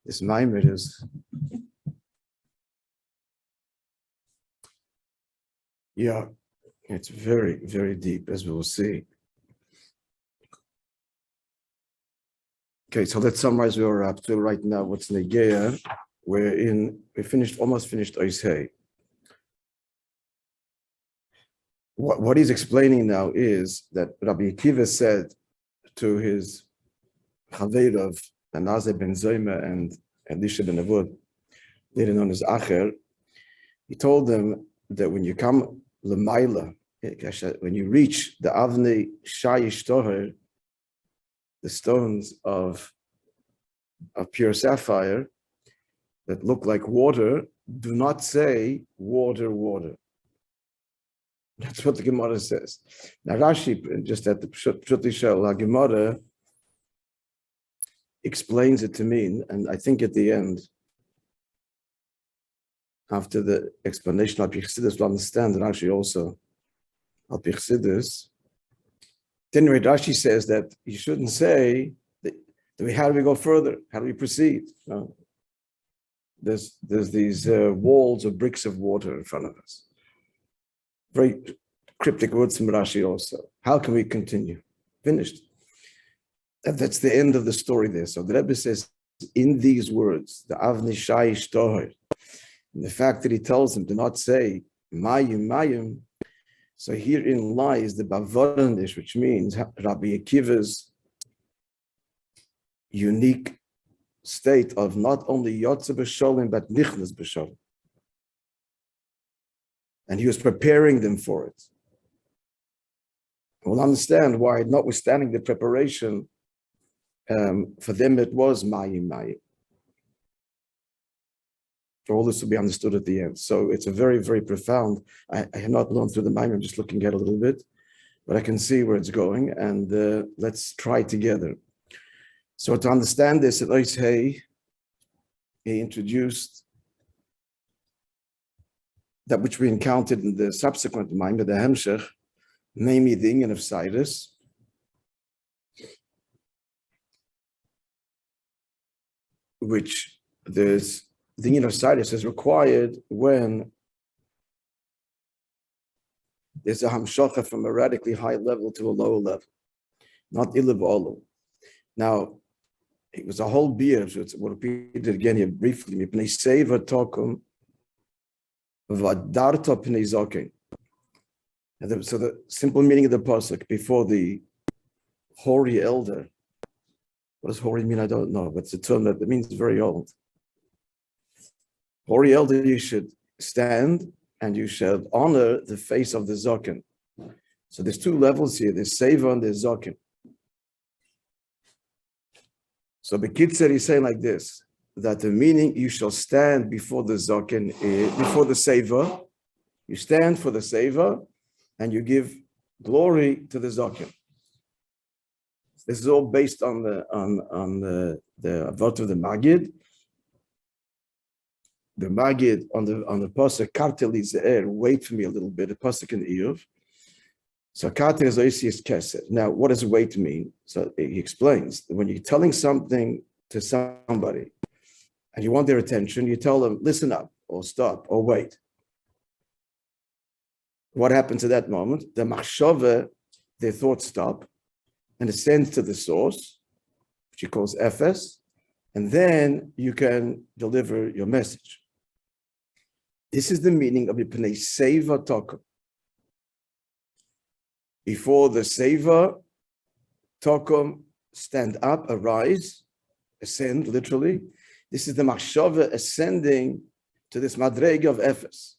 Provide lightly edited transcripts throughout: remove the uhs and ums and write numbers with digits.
This Maimon is, yeah, it's very, very deep, as we will see. Okay, so let's summarize where we're up to right now. What's Negeya? We almost finished Acharei. What he's explaining now is that Rabbi Akiva said to his Chaveirav, Anazeh ben Zoyma and Elisha ben Avud, later known as Acharei, he told them that when you come L'mayla, when you reach the Avnei Shayish Toher, the stones of pure sapphire that look like water, do not say water, water. That's what the Gemara says. Now Rashi, just at the Pshuti Shel Gemara, explains it to mean, and I think at the end, after the explanation of Chassidus, we'll understand that Rashi also of Chassidus. Anyway, Rashi says that you shouldn't say, how do we go further? How do we proceed? No. There's these walls of bricks of water in front of us. Very cryptic words from Rashi also. How can we continue? Finished. That's the end of the story there. So the Rebbe says, in these words, the Avnei Shayish Toher, the fact that he tells them to not say Mayim, Mayim, so herein lies the Bavaranish, which means Rabbi Akiva's unique state of not only Yotze B'Sholim, but Nichnas B'Sholim. And he was preparing them for it. We'll understand why, notwithstanding the preparation, for them it was Mayim, Mayim. All this will be understood at the end. So it's a very, very profound. I have not learned through the Maimon, I'm just looking at a little bit, but I can see where it's going, and let's try together. So to understand this, at Acharei, he introduced that which we encountered in the subsequent Maimon, the h'tשכ, namely the Inyan of Sidus, which there's the Inyan of Sidus is required when there's a hamshacha from a radically high level to a lower level, not ilav olu. Now, it was a whole beer, so we'll repeat it again here briefly. Mipnei seva tokum v'adarta pnei zoken. So the simple meaning of the pasuk before the hoary elder. What does hoary mean? I don't know, but it's a term that means very old. Hoary elder, you should stand and you should honor the face of the zoken. So there's two levels here. There's seva and there's zoken. So the Kitzur is saying like this, that the meaning you shall stand before the zoken, before the seva. You stand for the seva and you give glory to the zoken. This is all based on the vote of the Magid. The Magid on the pasuk Kartel Izer, wait for me a little bit. The pasuk in Iyov. So Kartel is Oisius Keser. Now, what does wait mean? So he explains that when you're telling something to somebody and you want their attention, you tell them, listen up, or stop, or wait. What happens at that moment? The machshava, their thoughts stop, and ascends to the source, which he calls Efes, and then you can deliver your message. This is the meaning of Yipnei Seva Tokum. Before the Seva Tokum, stand up, arise, ascend, literally. This is the Machshava ascending to this Madrega of Efes.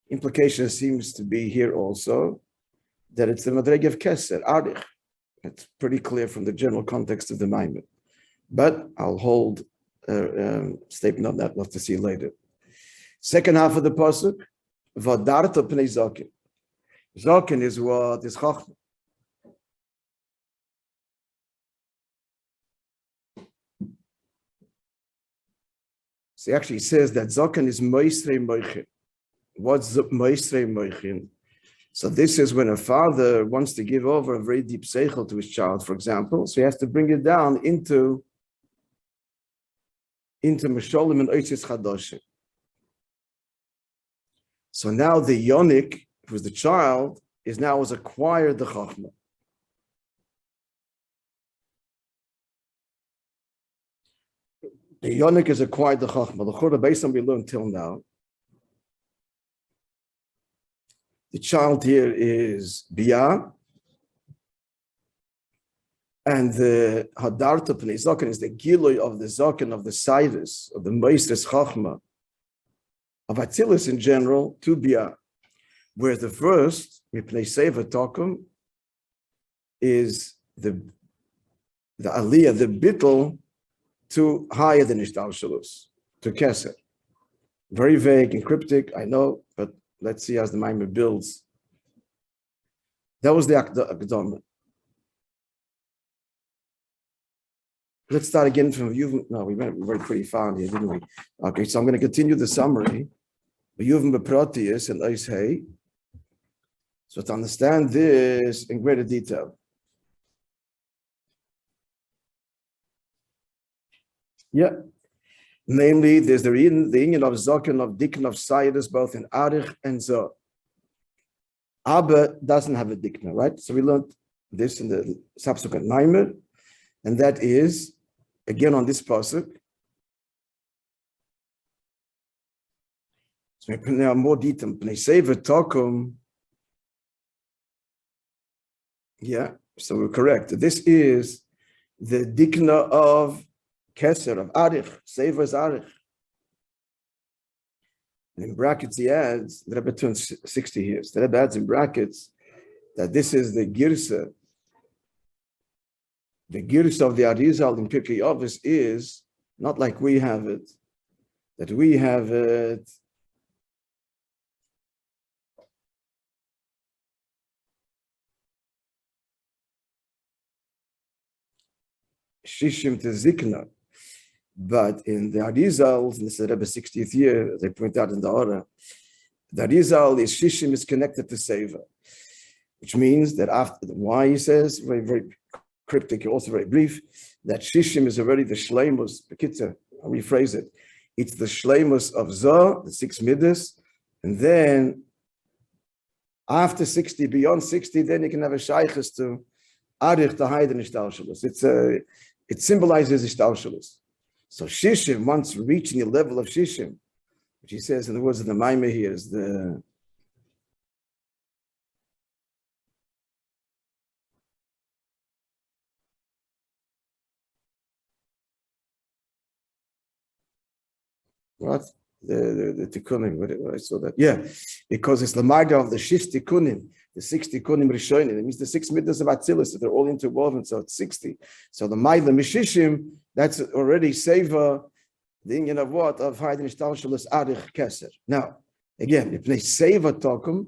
Implication seems to be here also that it's the Madrega of Keser, Arich. It's pretty clear from the general context of the Maimon. But I'll hold a statement on that. We'll have to see later. Second half of the pasuk, Vadarta pnei zoken. Zoken is what is Chachma. So actually, it says that Zoken is Moishe Moichin. What's Moishe Moichin? So this is when a father wants to give over a very deep seichel to his child, for example. So he has to bring it down into Mesholim and Oitzis Chadoshim. So now the yonik, who's the child, has acquired the chachma. The yonik has acquired the chachma. The chorah based on we learned till now. The child here is Bia, and the Hadarta Pnei Zaken is the Giloi of the Zaken of the Sidus, of the Meisters Chachma, of Atzilus in general, to Bia. Whereas the first, Mipnei Seva Tokum, is the Aliyah, the Bittel, to higher than Ishtal Shalus, to Keser. Very vague and cryptic, I know, but let's see as the Maimon builds. That was the Akdama. Let's start again from Yuvim. No, we were pretty far here, didn't we? Okay, so I'm going to continue the summary. Yuvim Beprotius and Acharei. So to understand this in greater detail. Yeah. Namely, there's the union of Zokin, of Dikn, of Sayedus, both in Arich and Zo. Abba doesn't have a Dikna, right? So we learned this in the subsequent Maimer, and that is, again on this pasuk. So we now more detail. Yeah, so we're correct. This is the Dikna of Keser, of Arich. Seva is Arich. And in brackets he adds, the Rebbe turns 60 years. The Rebbe adds in brackets that this is the Girsa. The Girsa of the Arizal in Pirkei Avos is not like we have it, that we have it Shishim to Zikna. But in the Arizal, in the Rebbe's 60th year, they point out in the Orah, the Arizal is Shishim is connected to Seva, which means that after why he says, very, very cryptic, also very brief, that Shishim is already the Shleimus, Bekitzer, I'll rephrase it. It's the Shleimus of Zoh, the 6 Midas, and then after 60, beyond 60, then you can have a Shaykhis to Arich to hide in Ishtalshalos. It symbolizes Ishtalshalos. So Shishim, once reaching a level of Shishim, which he says in the words of the Maimah here, is the what? The Tikkunim, what I saw that. Yeah, because it's the Marga of the Shish Tikkunim, the 6 Tikkunim Rishonim. It means the 6 Midas of Atzilus, they're all interwoven, so it's 60. So the Maila Mishishim, that's already Seva, the union of what? Of Haydin Ishtalshalos Arich Keser. Now, again, Mipnei Seva Tokum.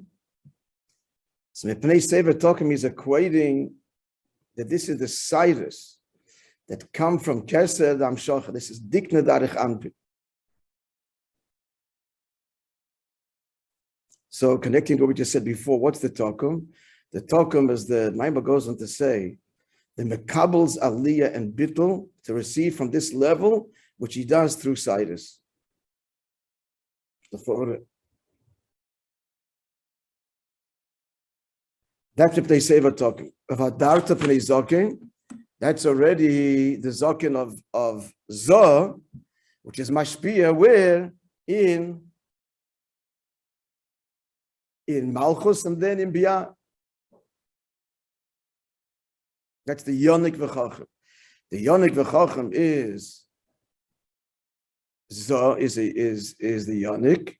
So Mipnei Seva Tokum is equating that this is the Cyrus that come from Keser Dam Shocha. This is Dikna Darich Anpi. So connecting to what we just said before, what's the Tokum? The Tokum, as the Maimah goes on to say, the Mekabel's Aliyah and Bittul to receive from this level, which he does through Cyrus. That's what they say about Tokum. Vayidaber Pnei Zaken, that's already the Zaken of Zoh, which is Mashpia, where in Malchus and then in Bia. That's the Yonik V'Chacham. The Yonik V'Chacham is the Yonik.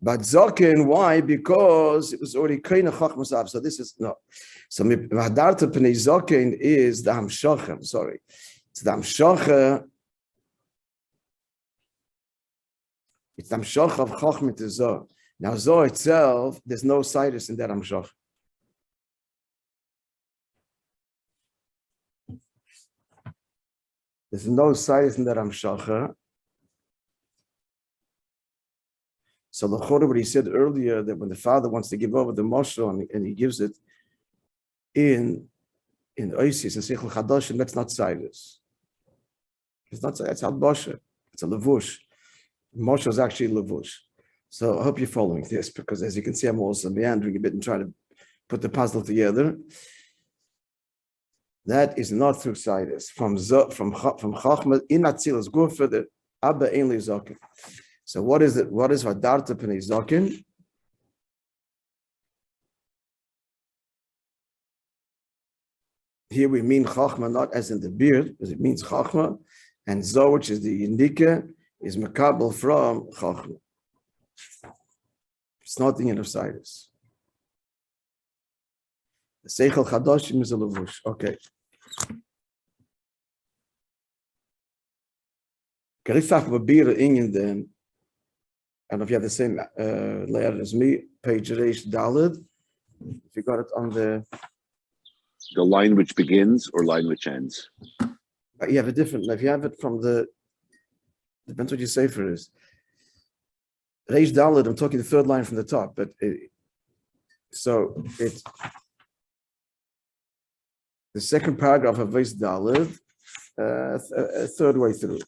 But Zaken, why? Because it was already Kaina Chachmas Ab. So this is no. So Vayidaber Pnei Zaken is the Hamshacha. Sorry, it's the Hamshacha. It's the Hamshacha of Chachma to Zoh. Now Zoh itself, there's no Cyrus in that Hamshacha. There's no Cyrus in that Hamshacha. So what he said earlier, that when the father wants to give over the Moshe and he gives it in Oasis and Seichel Chadoshim, that's not Sidus. It's not Sidus, it's Albosha. It's a Levush. Moshe is actually Levush. So I hope you're following this, because as you can see, I'm also meandering a bit and trying to put the puzzle together. That is not through Sidus. From Chachma in Atzilus, go further. Abba Ein Li Zokin. So what is it? What is Vadarta Pnei Zokin? Here we mean Chachma not as in the beard, because it means Chachma, and Zo, which is the Indika, is Makabel from Chachma. It's not the end of Sidus. The Seichel Chadoshim is a Levush. Okay. Gerifach Babira Inyan then. I don't know if you have the same layout as me, page Reish Daled. If you got it on the line which begins or line which ends. You have a different. If you have it from the, depends what your sefer is. Reish Daled, I'm talking the third line from the top, but so it's the second paragraph of Reish Daled, third way through.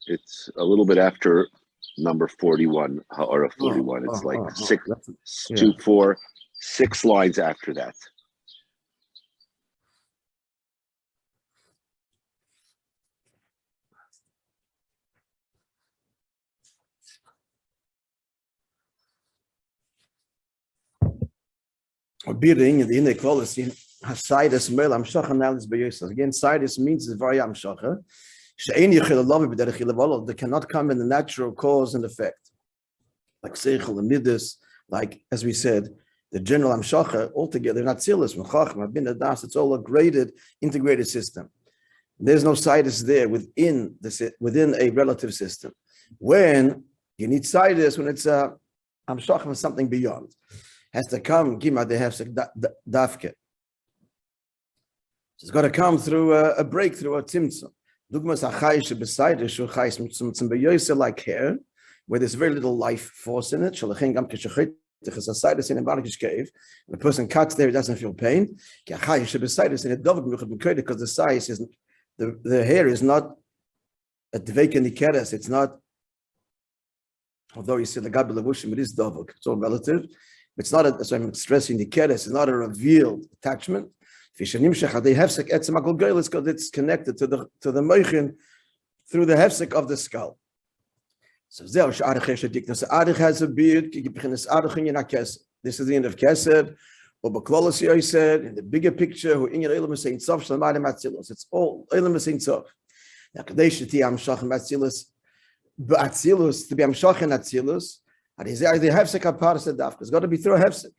It's a little bit after number 41, or 41. It's like 6 lines after that. Again, Sidus means it's very Amshacha. They cannot come in the natural cause and effect. Like Seichel and Midas, like as we said, the general Amshacha altogether, not Tzilis, Mechachma, Bin Adas, it's all a graded, integrated system. There's no Sidus there within a relative system. When you need Sidus, when it's Amshacha, something beyond. Has to come, Gima de Hefsek Dafke. It's got to come through a breakthrough, a Tzimtzum. Dugmas Acharei Shebesaydes Shulchais Mitzum Beyoyse like hair, where there's very little life force in it. Shalachin Gam Keshachit Chesasaydes in a Barakish cave. When a person cuts there, he doesn't feel pain. Acharei Shebesaydes in a Dovak Michad Mekode, because the size is the hair is not a Dveik Nikeres. It's not, although you say the Gabi Levushim, it is Dovak. It's all relative. It's not so I'm stressing Nikeres. It's not a revealed attachment. Because it's connected to the Moichin through the hefsek of the skull. So Adich has a beard. This is the end of Kesed. Or said in the bigger picture, it's all Elam Sof. Now Kadesh to be Amshach and Atzilus. And he said the hefsek aparsa daf. It's got to be through a hefsek.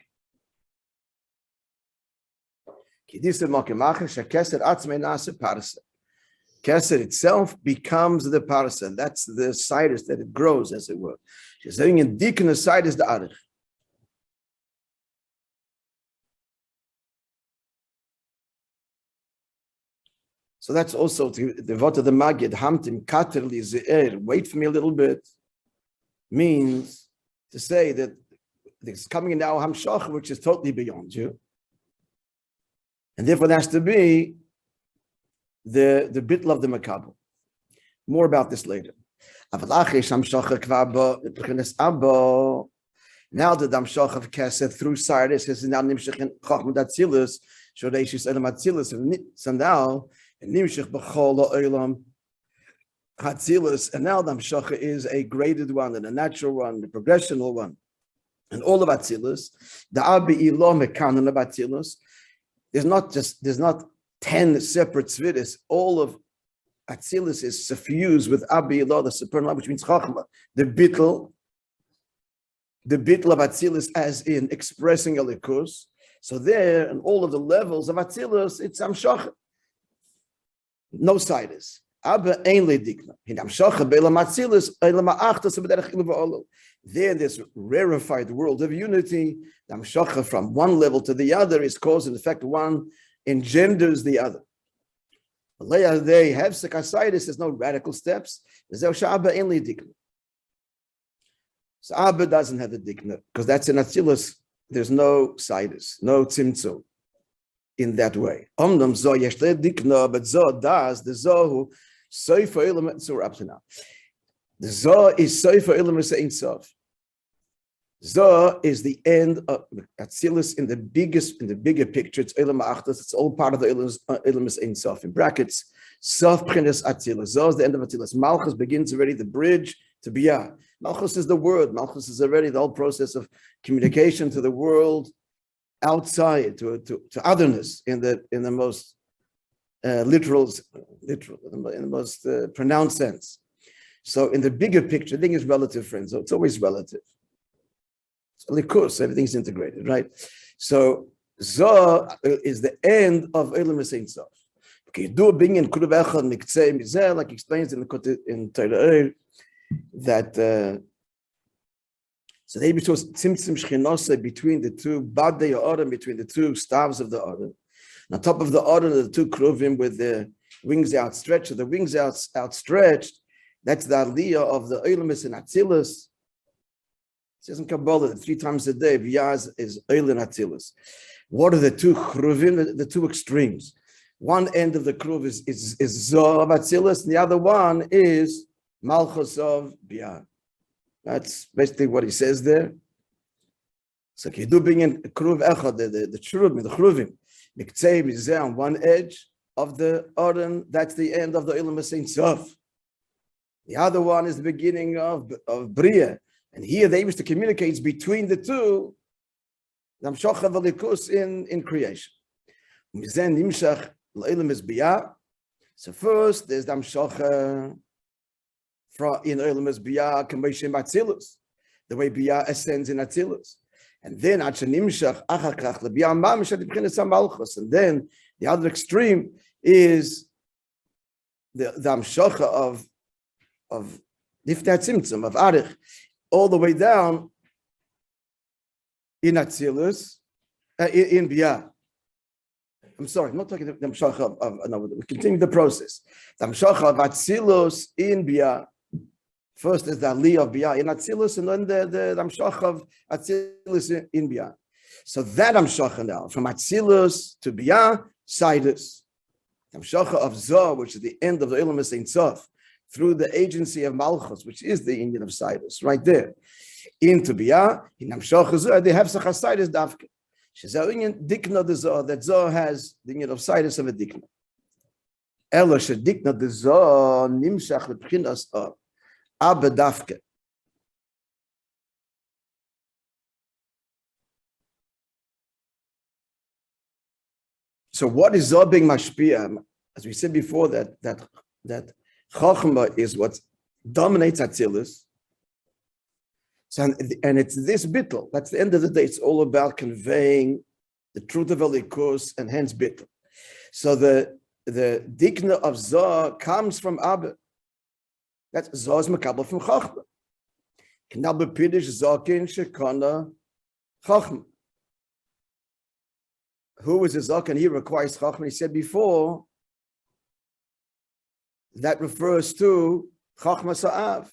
Kesed itself becomes the parsa. That's the sidus that it grows, as it were. She's saying in deacon the side is the arich. So that's also the vot of the magid hamtim katerli ze'er. Wait for me a little bit. Means to say that there's coming now hamshach, which is totally beyond you. And therefore, there has to be the bitl of the makabel. More about this later. Now the damshach of kesed through Sardis is now nimshach in chachmad atzilus, shodeishis elam atzilus, and now nimshach b'chol ha'olam atzilus, and now damshach is a graded one and a natural one, the progressional one, and all of atzilus. The abi ilo mekanon of atzilus. There's not 10 separate tzvidis. All of Atzilus is suffused with Abi Elah, the supernal, which means Chachma. The bitl of Atzilus, as in expressing a likus. So there, in all of the levels of Atzilus, it's Amshach. No sidus. Abba ein ledikna. In Amshach be'elam Atzilus, elam ha'achtas b'derech ilu v'olu. There, this rarefied world of unity, the Amshacha from one level to the other is cause and effect. One engenders the other. They have sekasitis. There's no radical steps. So Abba doesn't have a dikna because that's in Atzilus. There's no sidus, no tzimtzum in that way. Omnam zo yeshle dikna, but zo does the zo who soifa element. So we're up to now. The zo is soifa element ein sof. Zo is the end of Atzilus in the bigger picture. It's Elam Achtas. It's all part of the Elamus Ein Sof. In brackets, Sof Pchenes Atzilus. Zo is the end of Atzilus. Malchus begins already the bridge to Biyah. Malchus is the word. Malchus is already the whole process of communication to the world outside, to otherness in the most literal, in the most pronounced sense. So in the bigger picture, thing is relative, friends. So it's always relative. Of course, everything's integrated, right? So Zo is the end of Elam Ein Sof. Okay, do being in Kudav Echad Miktzei Mizeh, like explains in Acharei, that so they chose Tzimtzum Shchinose between the two Badei Odom, between the two staves of the Odom. On top of the Odom, the two Kruvim with the wings outstretched. So the wings outstretched, that's the Aliyah of the Elamus in Atzilus. It says in Kabbalah 3 times a day, V'yaz is Eilin Atzilus. What are the two Kruvim, the two extremes? One end of the Kruv is Zo of Atzilus, and the other one is Malchus of Biyah. That's basically what he says there. So Kidu being in Kruv Echad, the Kruvim, Miktzei Mizeh on one edge of the Odom, that's the end of the Elamus Ein Sof. The other one is the beginning of Bria. And here they wish to communicate between the two, in creation. So first, there's Damshocha in Elam Biyah, Moishe Atzilus, the way Biyah ascends in Atzilus. And then and then the other extreme is the Damshocha of Nifnei Tzimtzum, of Arich, all the way down in Atzilus, in Biyah. I'm sorry, I'm not talking about the Amshacha no, we continue the process. The Amshacha of Atzilus in Biyah. First is the Aliyah of Biyah in Atzilus, and then the Amshacha of Atzilus in Biyah. So that Amshacha now, from Atzilus to Biyah, Sidus. The Amshacha of Zoh, which is the end of the Elamus Ein Sof, through the agency of Malchus, which is the Indian of Sidus, right there. Into Biyah, in Amshacha Zoh, they have Sidus Dafke. Dikna the Zoh, that Zoh has the Indian of Sidus of a Dikna. Ela Dikna the Zoh, Nimshach Lepchinas of Abba Dafke. So what is Zoh being mashpia? As we said before, that Chochmah is what dominates Atzilus. So, and it's this bittul. That's the end of the day. It's all about conveying the truth of Elikus and hence bittul. So the dikna of Zoh comes from Abba. That's Zoh's makabel from Chochmah. Knal bepidish Zokin shekana Chochmah. Who is a Zokin? He requires Chochmah. He said before, that refers to Chochmah Sa'av.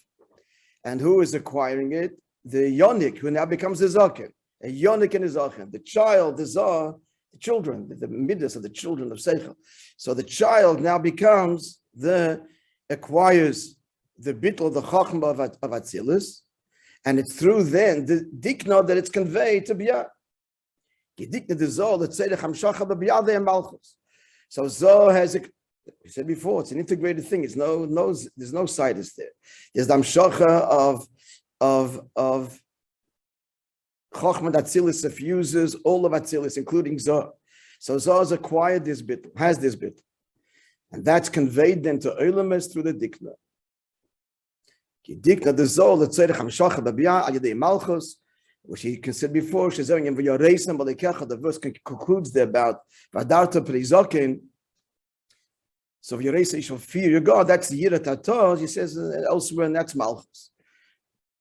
And who is acquiring it? The Yonik, who now becomes the Zokin. A Yonik and a Zokin. The child, the Zoh, the children, the midas of the children of Seichel. So the child now acquires the bittul, the Chochmah of Atzilus, and it's through then the dikna that it's conveyed to Biyah. Dikna the Zoh, let's say the Chamshacha B'Biyah there Malchus. So Zoh has we said before, it's an integrated thing. There's no sidus there. There's the Amshacha of Chochmah Atzilus suffuses all of Atzilus, including Zoh. So Zoh has acquired this bit, has this bit. And that's conveyed then to Olamas through the Dikna. Dikna the Zoh, let's say the Chamshacha B'Biyah, Ayadei Malchus, which he considered before, the verse concludes there about Vadarta Prizokin. So if you shall fear your God, that's the Yirat HaTorah, he says elsewhere, and that's Malchus.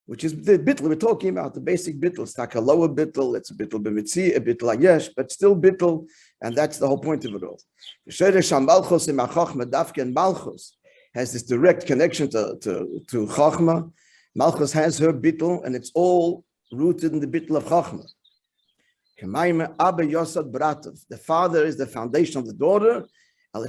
which is the bittul we're talking about, the basic bittul. It's like a lower bittul, it's a bittul b'mitzi, a bittul ayesh, but still bittul, and that's the whole point of it all. Malchus has this direct connection to Chachma. Malchus has her bittul, and it's all rooted in the bittul of Chachma. The father is the foundation of the daughter, but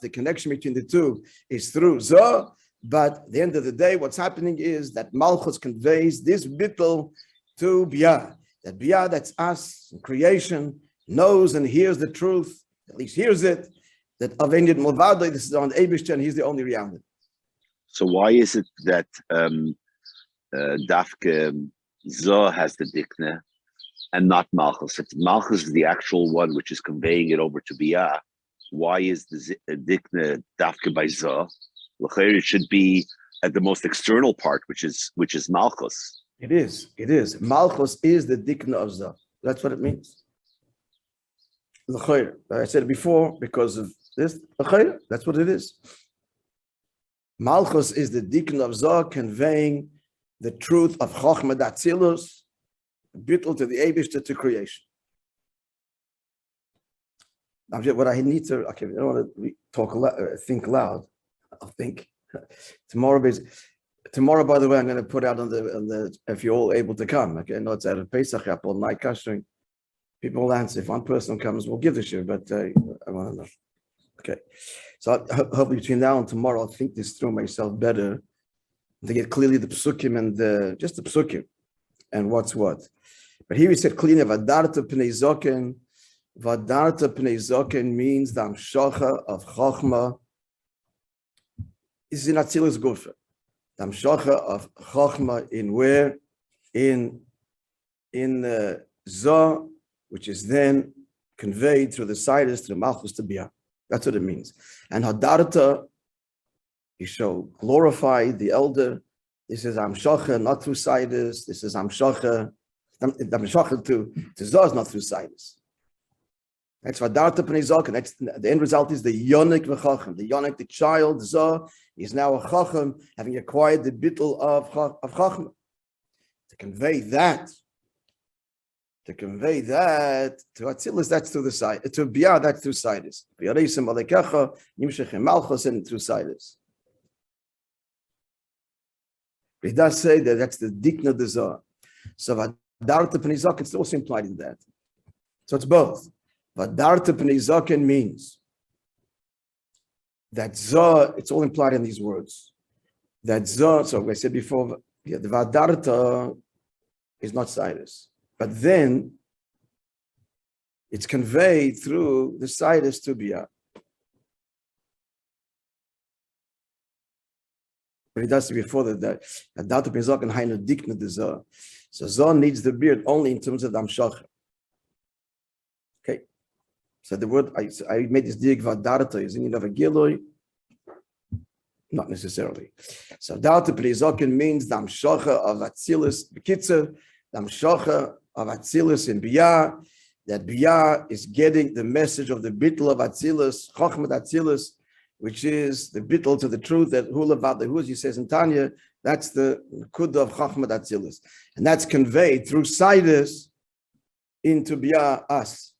the connection between the two is through Zoh. But at the end of the day, what's happening is that Malchus conveys this bittul to Biyah. That Biyah, that's us in creation, knows and hears the truth, at least hears it, that Avendit Mulvadai, this is on Eibishter, and he's the only reality. So why is it that Dafke Zoh has the dikna and not Malchus? If Malchus is the actual one which is conveying it over to Biyah, why is the dikna Dafke by Zoh? It should be at the most external part, which is Malchus. It is. Malchus is the dikna of Zoh. That's what it means. I said it before because of this. That's what it is. Malchus is the dikna of Zoh, conveying the truth of Chochmah Datzilus, bittul to the Eibishter, to creation. What I need to, okay, I don't want to talk, think loud. I'll think tomorrow. By the way, I'm going to put out on the if you're all able to come. Okay, I know it's out of Pesach, all night kashering. People will answer. If one person comes, we'll give the shir. But I want to know. Okay, so hopefully between now and tomorrow, I'll think this through myself better to get clearly the psukim and just the psukim and what's what. But here we said clearly, vadarta pnei zoken. Vadarta pnei zoken means the amshocha of chochma. This is in Atzilus Gufa. The amshocha of chochma in where? In Zoh, which is then conveyed through the sidus to the Malchus to Biyah. That's what it means. And Hadarta, you shall glorify the elder. This is amshocha, not through sidus. This is amshocha. The amshocha to Zoh is not through sidus. That's Vadarta Pnei Zoken. That's the end result is the Yonik v'Chacham. The Yonik, the child Zoh, is now a Chacham, having acquired the bittul of Chacham. To convey that to Atzilus, that's through the side. To Biyah, that's through sidus. B'yareisim alekecha nimshechem malchus, and through sidus. But he does say that that's the dikna of the Zoh. So Vadarta Pnei Zoken is also implied in that. So it's both. Vadarta Pnei Zoken means that Zoh, it's all implied in these words. That Zoh, so I said before, the Vadarta is not sidus. But then it's conveyed through the sidus to Biyah. But it does before that Vadarta Pnei Zoken hainu dikna de Zoh. So Zoh needs the beard only in terms of the amshocha. Okay. So the word I made this dig vadarta is in of a giloi, not necessarily. So vadarta pnei zoken means the amshocha of Atzilus b'kitzer, the amshocha of Atzilus in Biyah. That Biyah is getting the message of the bittul of Atzilus, Chochmat Atzilus, which is the bittul to the truth that hula v'adehuz, he says in Tanya, that's the kudah of Chochmat Atzilus, and that's conveyed through sidus into Biyah us.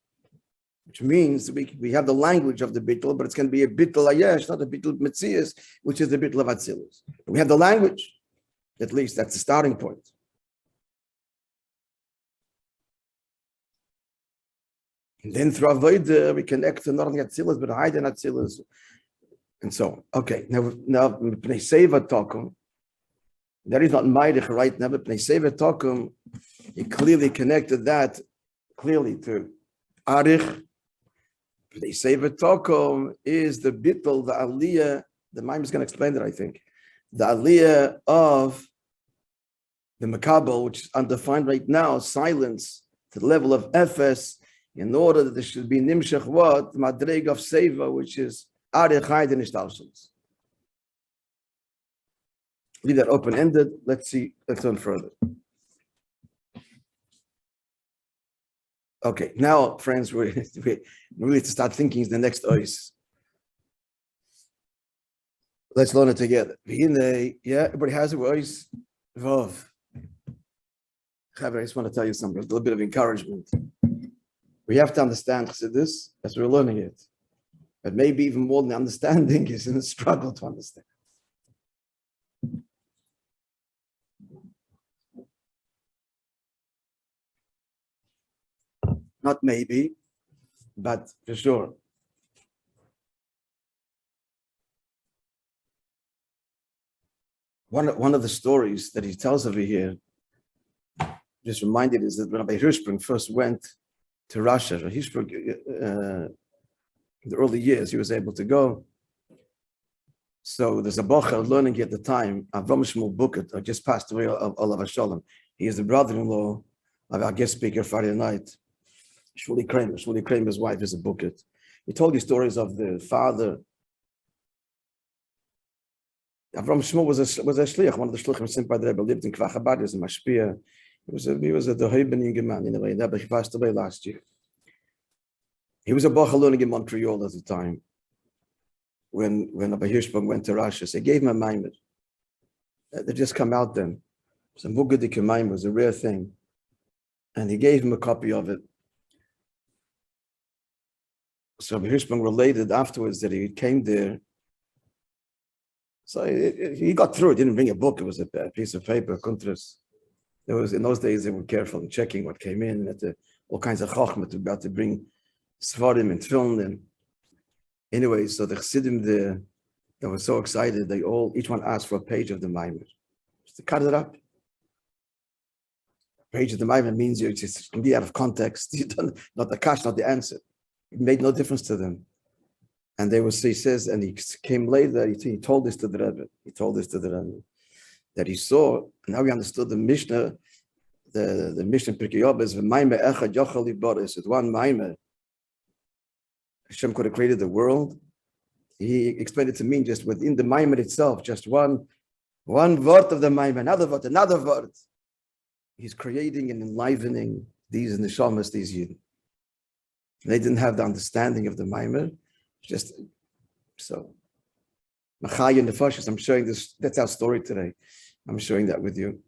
Which means we have the language of the bittul, but it's going to be a bittul ayesh, not a bittul metzias, which is the bittul of Atzilus. We have the language, at least that's the starting point. And then through Avodah, we connect to not only Atzilus, but Haid and Atzilus, and so on. Okay, now Pnei Seva Tokum, that is not Maidich right now, but Pnei Seva Tokum, he clearly connected that clearly to Arich. They say V'tokom is the bittul, the aliyah. The Maimon is going to explain that, I think. The aliyah of the Makabel, which is undefined right now, silence to the level of Ephes, in order that there should be Nimshach what? Madreg of Seva, which is Arich Haid and Ishtalsons. Leave that open-ended. Let's learn further. Okay, now, friends, we really to start thinking is the next ois. Let's learn it together. Yeah, everybody has a voice. Vav. I just want to tell you something, a little bit of encouragement. We have to understand Chassidus as we're learning it. But maybe even more than understanding is in a struggle to understand. Not maybe, but for sure. One of the stories that he tells over here, just reminded, is that when Rabbi Hirschberg first went to Russia, Hirschberg, in the early years, he was able to go. So there's a bocher learning at the time, Avram Shmuel Buket, just passed away, of Olav Shalom. He is the brother-in-law of our guest speaker Friday night, Shmuley Kramer. Shmuley Kramer's wife is a Buket. He told you stories of the father. Avram Shmuel was a shliach, one of the shliachim sent by the Rebbe, lived in Kvach Abad, he was a mashpia. He was a Doheben man in Vayidaber. He passed away last year. He was a bocher learning in Montreal at the time. When Rabbi Hirschberg went to Russia, so he gave him a maamar. They just come out then. Some Mugadik maamar was a rare thing. And he gave him a copy of it. So Rabbi Hirschberg related afterwards that he came there. So he got through it. He didn't bring a book. It was a piece of paper, kuntras. There was, in those days, they were careful in checking what came in. And all kinds of chachma about to bring svarim and tefillin. Anyway, so the chassidim there, they were so excited, each one asked for a page of the maamar. Just to cut it up. A page of the maamar means it can be out of context. You don't, not the kash, not the answer. It made no difference to them. And he says, and he came later, he told this to the Rebbe. He told this to the Rebbe, that he saw, and now we understood the Mishnah, the Mishnah Pirkei Avos is maamar echad yochel liboris. It's one maamar. Hashem could have created the world. He explained it to me just within the maamar itself, just one word of the maamar, another word. He's creating and enlivening these neshamas, these yidden. They didn't have the understanding of the maamar. Just so. Machaya and Nefashis, I'm showing this, that's our story today. I'm sharing that with you.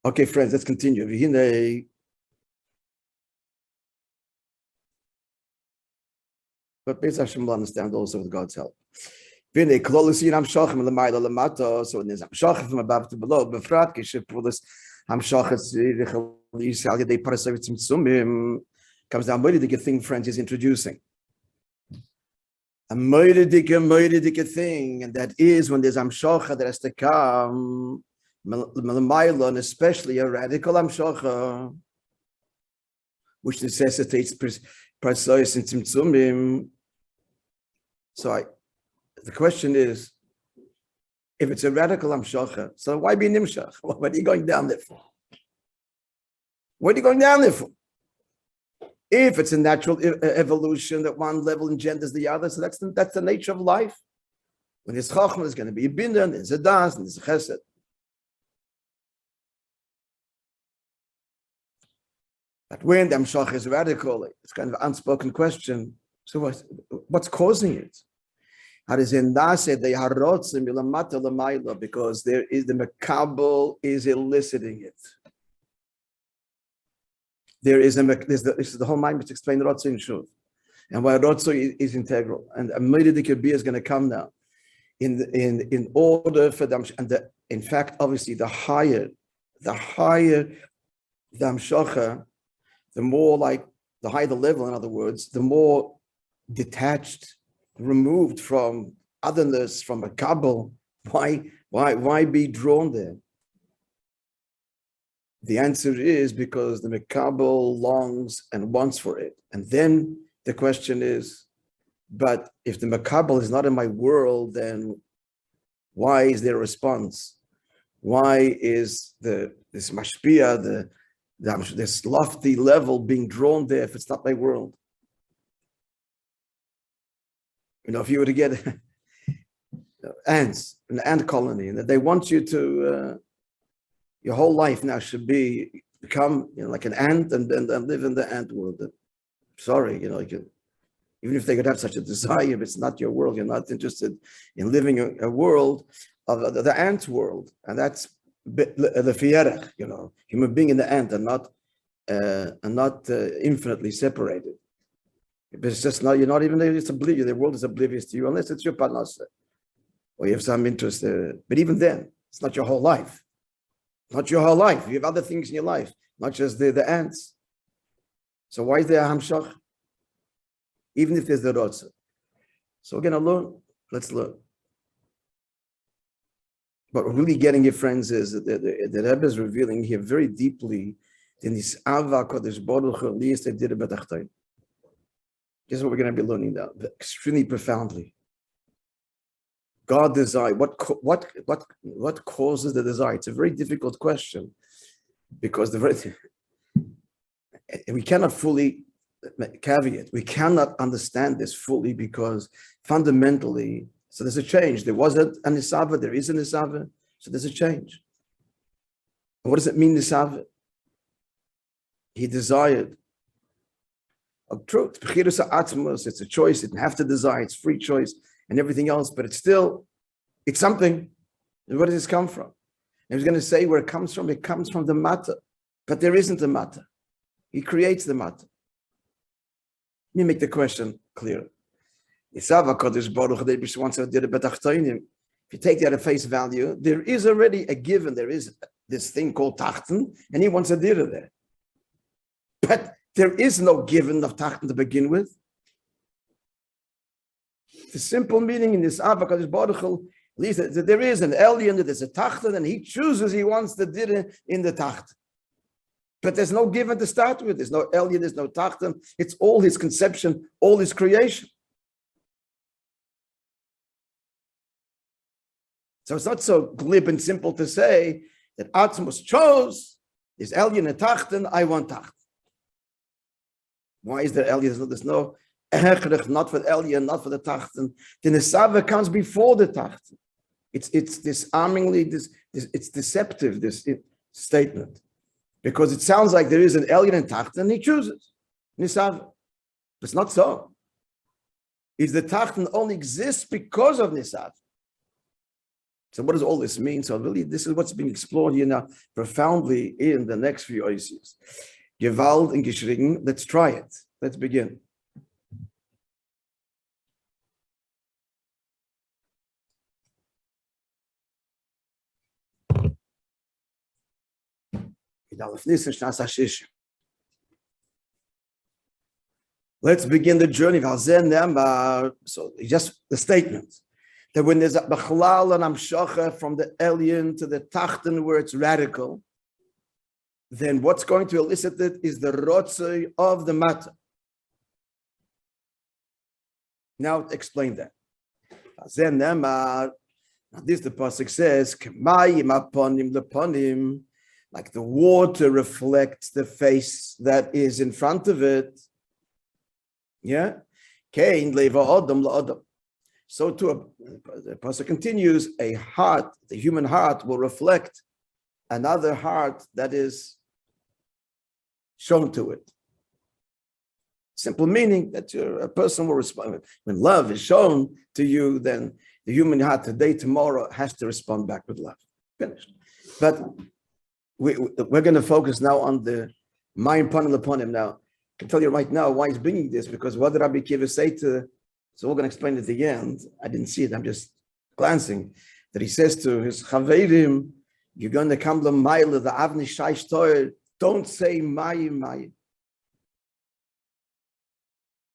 Okay, friends, let's continue. But Beis Hashem will understand also with God's help. So when there's Hamshachim from above to below, befrat kiship for this Hamshachim comes down. Moedidike thing, friends, is introducing. A moedidike thing, and that is when there's Hamshacha that has to come, and especially a radical Hamshacha, which necessitates precise and tzimtzumim. So the question is, if it's a radical Hamshacha, so why be nimshach? What are you going down there for? What are you going down there for? If it's a natural evolution that one level engenders the other, so that's the nature of life. When there's chachma, there's going to be a binyan, there's a das, and there's a chesed. But when the Hamshach is radical, it's kind of an unspoken question. So what's causing it? Because there is the makabel is eliciting it. This is the whole mind which explains Rotzo in Shuv. And why Rotzo is integral. And a Moedidike Bia is going to come now. In order for them, and in fact, obviously, the higher the Hamshacha, the more the higher the level, in other words, the more detached, removed from otherness, from a kabel. Why be drawn there? The answer is because the Mekabel longs and wants for it. And then the question is, but if the Mekabel is not in my world, then why is there a response? Why is this mashpia, this lofty level being drawn there if it's not my world? If you were to get ants, an ant colony, and that they want you to, your whole life now should become like an ant and live in the ant world. Sorry, Even if they could have such a desire, but it's not your world. You're not interested in living a world of the ant world, and that's the fierech, human being in the ant, and not infinitely separated. But it's just not, you're not even there. It's oblivious. The world is oblivious to you unless it's your parnasa, or you have some interest. But even then, it's not your whole life. Not your whole life. You have other things in your life, not just the ants. So why is there a hamshach? Even if there's the rotza. So we're going to learn. Let's learn. What we're really getting here, friends, is that the Rebbe is revealing here very deeply in this Ava Kodesh Baruch Hu Liyas they did about Acharei. This is what we're going to be learning now, extremely profoundly. God desire. What causes the desire? It's a very difficult question because we cannot fully caveat. We cannot understand this fully because fundamentally, so there's a change. There wasn't a nisava, there is a nisava, so there's a change. And what does it mean, nisava? He desired a truth. It's a choice. It didn't have to desire. It's free choice and everything else, but it's something. And where does this come from? And he's going to say where it comes from the matter, but there isn't a matter. He creates the matter. Let me make the question clear. If you take that at face value, there is already a given. There is this thing called tachten, and he wants a dira there. But there is no given of tachten to begin with. The simple meaning in this Avakadosh Baruch Hu, at least that there is an alien, that there's a tachten, and he chooses, he wants the dira in the tachten. But there's no given to start with. There's no alien, there's no tachten. It's all his conception, all his creation. So it's not so glib and simple to say that Atzmos chose, is alien and tachten, I want tachten. Why is there alien? There's no echrich, not for the alien, not for the tachten. The nesava comes before the tachten. It's disarmingly, it's deceptive, this statement. Because it sounds like there is an alien and tachten, and he chooses nisava. It's not so. Is the tachten only exists because of nisava. So what does all this mean? So really, this is what's being explored here now profoundly in the next few oases. Gewalt and Geschrien, let's try it. Let's begin. Let's begin the journey. So just the statement that when there's a bachlal and amshacha from the alien to the tachten where it's radical, then what's going to elicit it is the rotzei of the matter. Now explain that. This the pasuk says, like the water reflects the face that is in front of it. Yeah? So too, the pasuk continues, a heart, the human heart will reflect another heart that is shown to it. Simple meaning that a person will respond. When love is shown to you, then the human heart today, tomorrow has to respond back with love. Finished. But we're going to focus now on the Mayim Panim Leponim. Now, I can tell you right now why he's bringing this, because what did Rabbi Kiva say to, so we're going to explain it at the end. I didn't see it, I'm just glancing, that he says to his Chaverim, you're going to come to Maila, the Avni Shaish Toyer, don't say Mayim.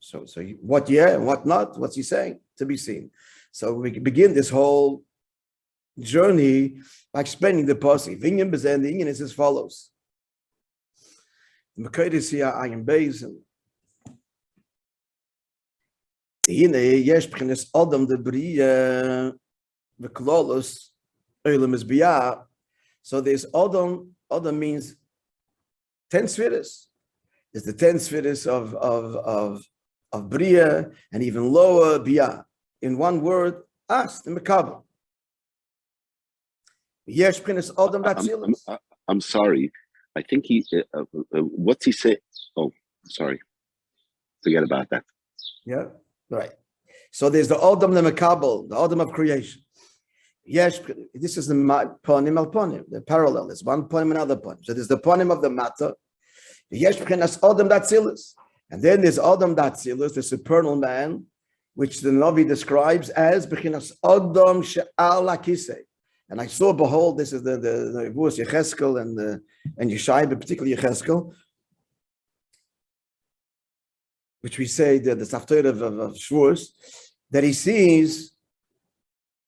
So what yeah, what not? What's he saying? To be seen. So we can begin this whole journey by explaining the pasuk. The Inyan is as follows. The Makayis here, I am based. Yesh b'chinas Adam the Bria v'klolos Olam is Bia. So there's Adam. Adam means 10 spheres. There's the 10 spheres of Bria, and even lower Bia. In one word, As, the Mekabel. Yesh b'chinas Adam Batzilus. I'm sorry. I think he, what's he say? Oh, sorry. Forget about that. Yeah, right. So there's the Adam Lemekabel, the Adam of creation. Yes, this is the ponim al ponim, the parallel. It's one ponim, another ponim. So there's the ponim of the matter. Yes, Adam Datzilus. And then there's Adam Datzilus, the supernal man, which the Navi describes as Bechinas Adam She'al HaKisei. And I saw, behold, this is the Nebuas Yecheskel and Yeshai, but particularly Yecheskel, which we say the Saftir of Shavuos, that he sees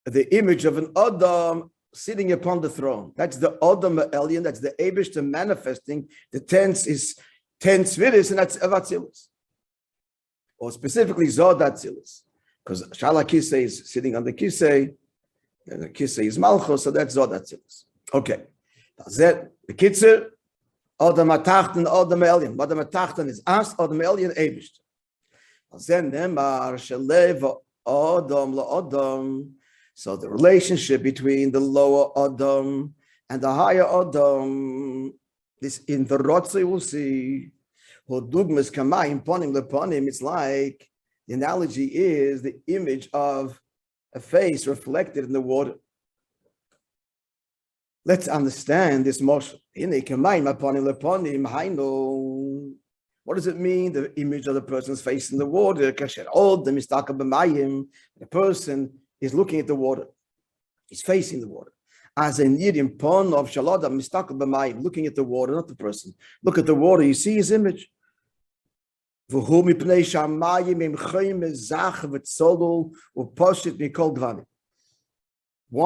the image of an Adam sitting upon the throne. That's the Adam Elyon, that's the Eibishter manifesting. The tense is tense Sviris, and that's Avatzilus. Or specifically Zod Atzilus. Because Shala Kisei is sitting on the Kisei, and the Kisei is Malchus, so that's Zod Atzilus. Okay. The Kitzer, Adam Atachten, Adam Elyon. Adam Atachten is us, Adam Elyon, Eibishter. Then Nemar Shalev Adam LaAdam. So the relationship between the lower Adam and the higher Adam, this in the Rotzei we'll see. It's like the analogy is the image of a face reflected in the water. Let's understand this motion. What does it mean, the image of the person's face in the water? The person is looking at the water. He's facing the water. As a nidim pon of shalada mistakel b'mayim, looking at the water, not the person. Look at the water, you see his image. Why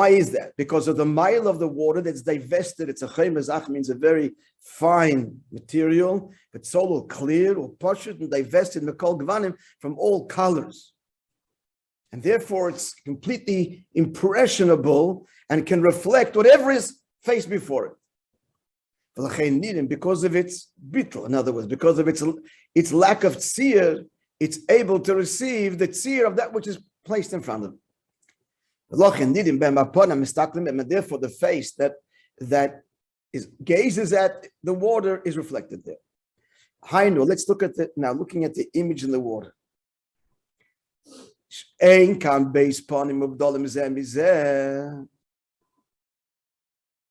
is that? Because of the mile of the water that's divested. It's a chayim means a very fine material, but so clear or poshut and divested mikol gvanim from all colors. And therefore, it's completely impressionable and can reflect whatever is faced before it. Because of its bittul, in other words, because of its lack of tzir, it's able to receive the tzir of that which is placed in front of it. And therefore, the face that gazes at the water is reflected there. Let's look at looking at the image in the water.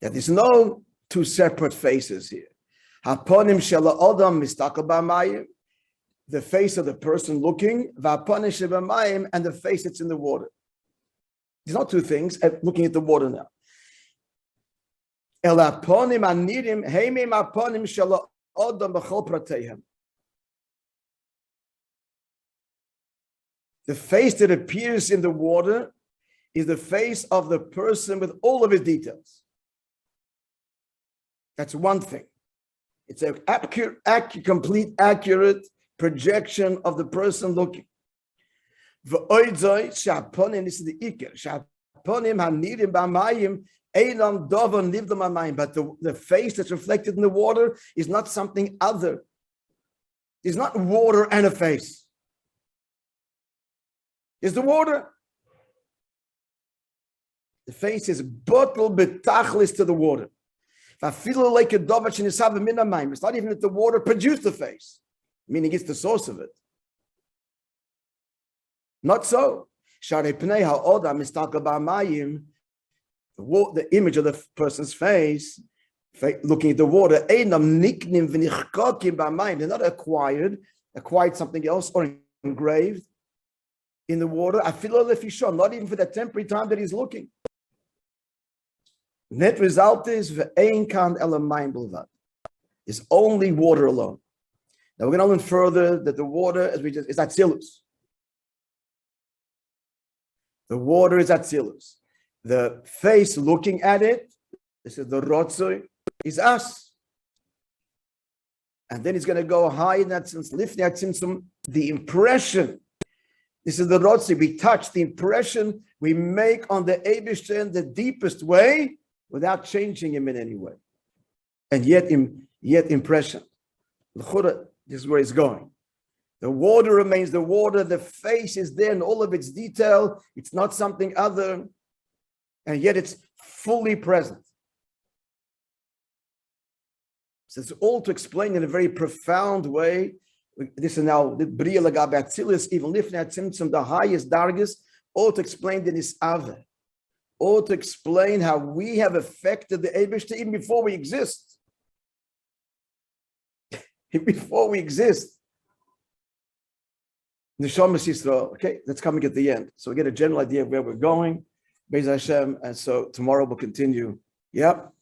That there's no two separate faces here. The face of the person looking, and the face that's in the water. There's not two things, looking at the water now. The face that appears in the water is the face of the person with all of his details. That's one thing. It's an complete, accurate projection of the person looking. But the face that's reflected in the water is not something other. It's not water and a face. It's the water. The face is bottle betachlis to the water. It's not even that the water produced the face, meaning it's the source of it. Not so. The image of the person's face, looking at the water, they're not acquired something else or engraved in the water. Not even for the temporary time that he's looking. Net result is it's only water alone. Now we're going to learn further that the water, is Atzilus. The water is Atzilus. The face looking at it, this is the Rotzoi, is us. And then he's going to go high in that sense, lifting that sense, the impression. This is the Rotzoi. We touch the impression we make on the Eibishter in the deepest way, without changing him in any way. And yet impression. This is where it's going. The water remains the water, the face is there in all of its detail, it's not something other, and yet it's fully present. So it's all to explain in a very profound way This is now the Bria Lagabe Atzilis, even Lifnei Tzimtzum, the highest dargis, all to explain the Nisave, all to explain how we have affected the Eibishter even before we exist. Before we exist. Neshamas Yisrael. Okay, that's coming at the end. So we get a general idea of where we're going. Be'ez Hashem, and so tomorrow we'll continue. Yep.